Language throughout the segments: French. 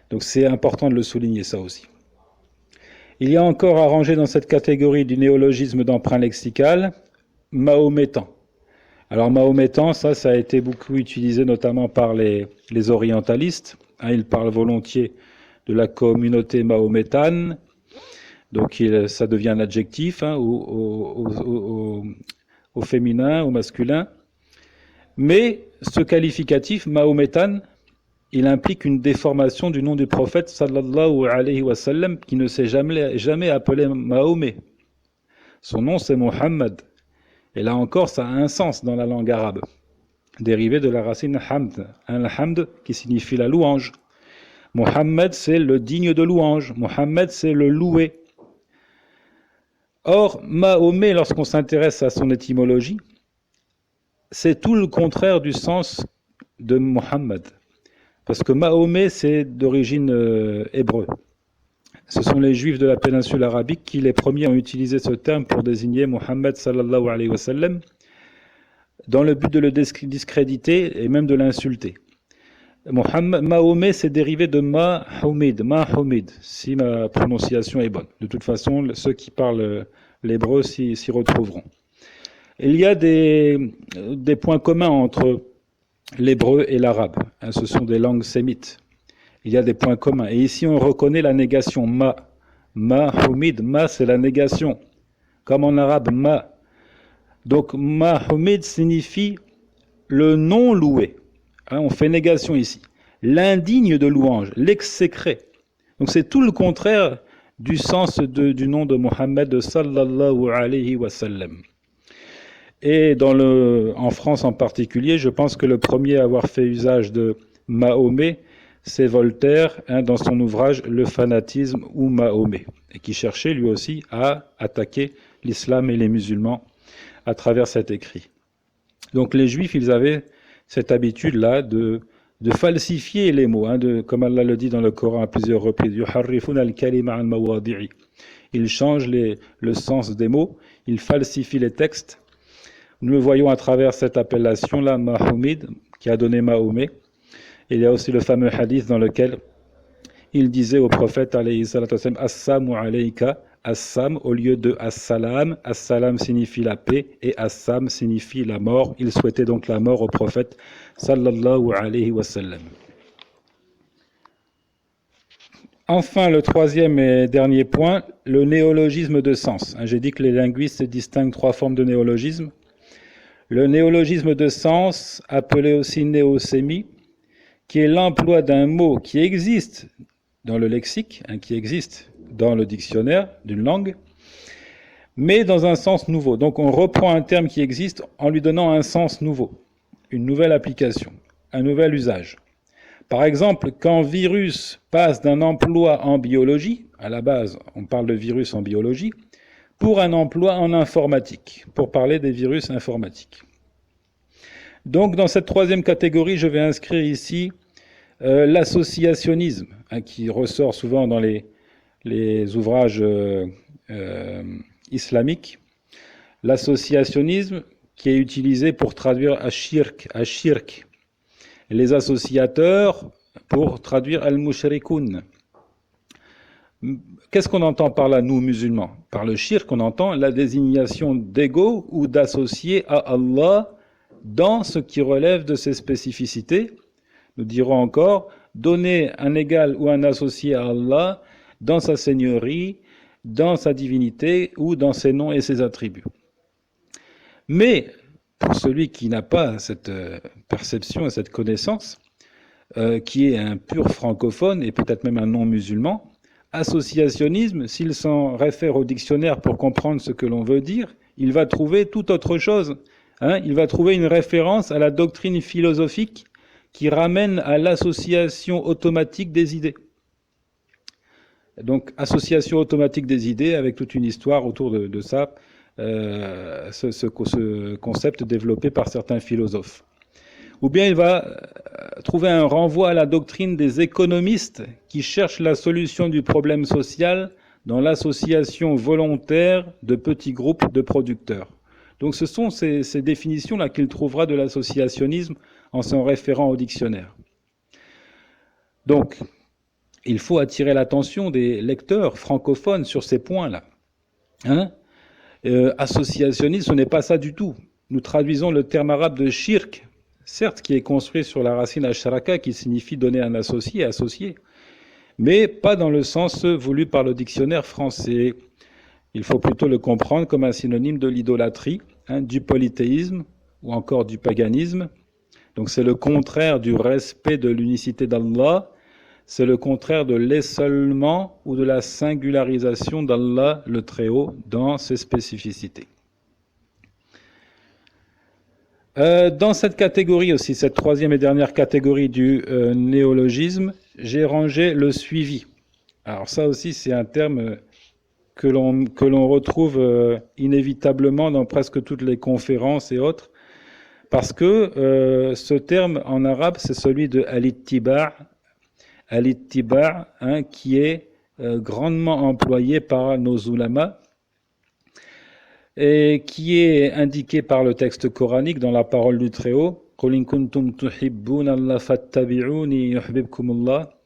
Donc c'est important de le souligner, ça aussi. Il y a encore à ranger dans cette catégorie du néologisme d'emprunt lexical, mahométan. Alors mahométan, ça a été beaucoup utilisé notamment par les orientalistes. Ils parlent volontiers de la communauté mahométane, donc ça devient un adjectif au féminin, au masculin. Mais ce qualificatif, mahométane, il implique une déformation du nom du prophète sallallahu alayhi wa sallam qui ne s'est jamais appelé Mahomet. Son nom c'est Muhammad. Et là encore, ça a un sens dans la langue arabe, dérivé de la racine hamd, un hamd qui signifie la louange. Muhammad, c'est le digne de louange. Muhammad, c'est le loué. Or, Mahomet, lorsqu'on s'intéresse à son étymologie, c'est tout le contraire du sens de Muhammad. Parce que Mahomet, c'est d'origine hébreu. Ce sont les juifs de la péninsule arabique qui, les premiers, ont utilisé ce terme pour désigner Muhammad sallallahu alayhi wa sallam, dans le but de le discréditer et même de l'insulter. Mahomet, c'est dérivé de Mahomid, si ma prononciation est bonne. De toute façon, ceux qui parlent l'hébreu s'y retrouveront. Il y a des points communs entre l'hébreu et l'arabe. Ce sont des langues sémites. Il y a des points communs. Et ici, on reconnaît la négation ma. Mahomid, ma, c'est la négation. Comme en arabe, ma. Donc, Mahomid signifie le non loué. On fait négation ici. L'indigne de louange, l'exécré. Donc, c'est tout le contraire du sens du nom de Mohammed sallallahu alayhi wa sallam. Et en France en particulier, je pense que le premier à avoir fait usage de Mahomet, c'est Voltaire, dans son ouvrage Le fanatisme ou Mahomet, et qui cherchait lui aussi à attaquer l'islam et les musulmans à travers cet écrit. Donc les juifs, ils avaient cette habitude-là de falsifier les mots, comme Allah le dit dans le Coran à plusieurs reprises. Yuharrifuna al-kalima an mawadi'i. Ils changent le sens des mots, ils falsifient les textes. Nous le voyons à travers cette appellation-là, Mahomid, qui a donné Mahomet. Il y a aussi le fameux hadith dans lequel il disait au prophète, alayhi salatu wassalam, Assalamu alayka, Assam au lieu de Assalam. Assalam signifie la paix et Assam signifie la mort. Il souhaitait donc la mort au prophète, sallallahu alayhi wa sallam. Enfin, le troisième et dernier point, le néologisme de sens. J'ai dit que les linguistes distinguent trois formes de néologisme. Le néologisme de sens, appelé aussi néosémie, qui est l'emploi d'un mot qui existe dans le lexique, qui existe dans le dictionnaire d'une langue, mais dans un sens nouveau. Donc on reprend un terme qui existe en lui donnant un sens nouveau, une nouvelle application, un nouvel usage. Par exemple, quand virus passe d'un emploi en biologie, à la base on parle de virus en biologie, pour un emploi en informatique, pour parler des virus informatiques. Donc dans cette troisième catégorie, je vais inscrire ici l'associationnisme, qui ressort souvent dans les ouvrages islamiques. L'associationnisme qui est utilisé pour traduire ashirk. Les associateurs pour traduire al-mushrikoun. Qu'est-ce qu'on entend par là, nous musulmans? Par le shirk, on entend la désignation d'ego ou d'associer à Allah dans ce qui relève de ses spécificités. Nous dirons encore, donner un égal ou un associé à Allah dans sa seigneurie, dans sa divinité ou dans ses noms et ses attributs. Mais pour celui qui n'a pas cette perception et cette connaissance, qui est un pur francophone et peut-être même un non-musulman, associationnisme, s'il s'en réfère au dictionnaire pour comprendre ce que l'on veut dire, il va trouver tout autre chose. Il va trouver une référence à la doctrine philosophique qui ramène à l'association automatique des idées. Donc, association automatique des idées avec toute une histoire autour de ça, ce concept développé par certains philosophes. Ou bien il va trouver un renvoi à la doctrine des économistes qui cherchent la solution du problème social dans l'association volontaire de petits groupes de producteurs. Donc ce sont ces définitions-là qu'il trouvera de l'associationnisme en s'en référant au dictionnaire. Donc, il faut attirer l'attention des lecteurs francophones sur ces points-là. Hein? Associationnisme, ce n'est pas ça du tout. Nous traduisons le terme arabe de shirk, certes qui est construit sur la racine ashraka qui signifie donner un associé, associé, mais pas dans le sens voulu par le dictionnaire français. Il faut plutôt le comprendre comme un synonyme de l'idolâtrie, hein, du polythéisme ou encore du paganisme. Donc c'est le contraire du respect de l'unicité d'Allah, c'est le contraire de l'essolement ou de la singularisation d'Allah le Très-Haut dans ses spécificités. Dans cette catégorie aussi, cette troisième et dernière catégorie du néologisme, j'ai rangé le suivi. Alors ça aussi c'est un terme que l'on retrouve inévitablement dans presque toutes les conférences et autres, parce que ce terme en arabe c'est celui de al-ittiba', hein, qui est grandement employé par nos ulama et qui est indiqué par le texte coranique dans la parole du Très-Haut.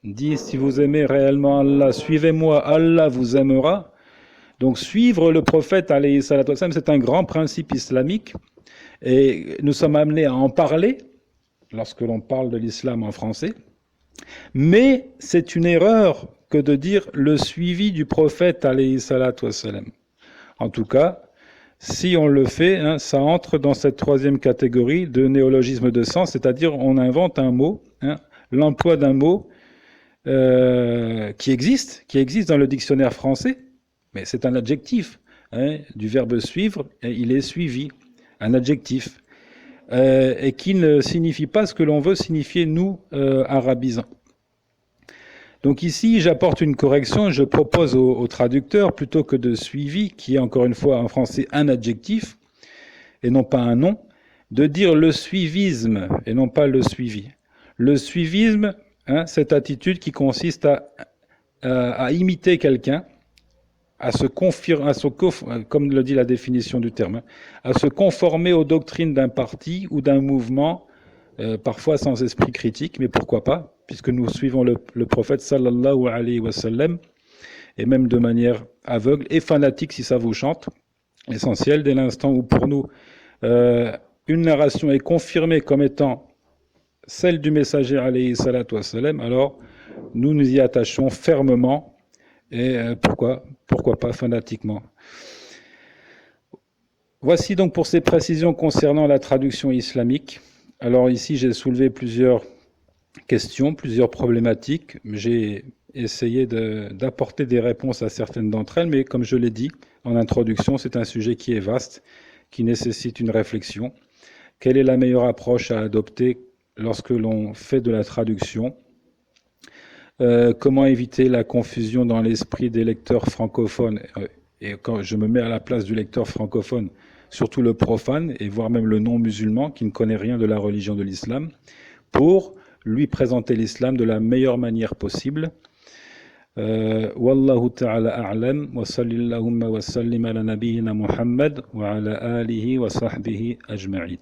Dit, si vous aimez réellement Allah, suivez-moi, Allah vous aimera. Donc suivre le prophète, alayhi salatu wassalam, c'est un grand principe islamique et nous sommes amenés à en parler lorsque l'on parle de l'islam en français. Mais c'est une erreur que de dire le suivi du prophète, alayhi salatu wassalam. En tout cas, si on le fait, hein, ça entre dans cette troisième catégorie de néologisme de sens, c'est-à-dire on invente un mot, hein, l'emploi d'un mot qui existe dans le dictionnaire français, mais c'est un adjectif, hein, du verbe suivre, et il est suivi, un adjectif, et qui ne signifie pas ce que l'on veut signifier, nous, arabisants. Donc ici, j'apporte une correction, je propose au traducteur, plutôt que de suivi, qui est encore une fois en français un adjectif, et non pas un nom, de dire le suivisme, et non pas le suivi. Le suivisme, hein, cette attitude qui consiste à imiter quelqu'un, à se confirmer, comme le dit la définition du terme, à se conformer aux doctrines d'un parti ou d'un mouvement, parfois sans esprit critique, mais pourquoi pas, puisque nous suivons le prophète sallallahu alayhi wa sallam, et même de manière aveugle et fanatique si ça vous chante. L'essentiel, dès l'instant où pour nous une narration est confirmée comme étant celle du messager alayhi salatu wa sallam, alors nous nous y attachons fermement et pourquoi pas fanatiquement. Voici donc pour ces précisions concernant la traduction islamique. Alors ici j'ai soulevé plusieurs questions, plusieurs problématiques. J'ai essayé d'apporter des réponses à certaines d'entre elles, mais comme je l'ai dit en introduction, c'est un sujet qui est vaste, qui nécessite une réflexion. Quelle est la meilleure approche à adopter lorsque l'on fait de la traduction ? Comment éviter la confusion dans l'esprit des lecteurs francophones, et quand je me mets à la place du lecteur francophone, surtout le profane, et voire même le non-musulman qui ne connaît rien de la religion de l'islam, pour lui présenter l'islam de la meilleure manière possible. Wallahu ta'ala a'lam, wa sallallahu wa sallim ala nabiyyina Muhammad wa ala alihi wa sahbihi ajma'in.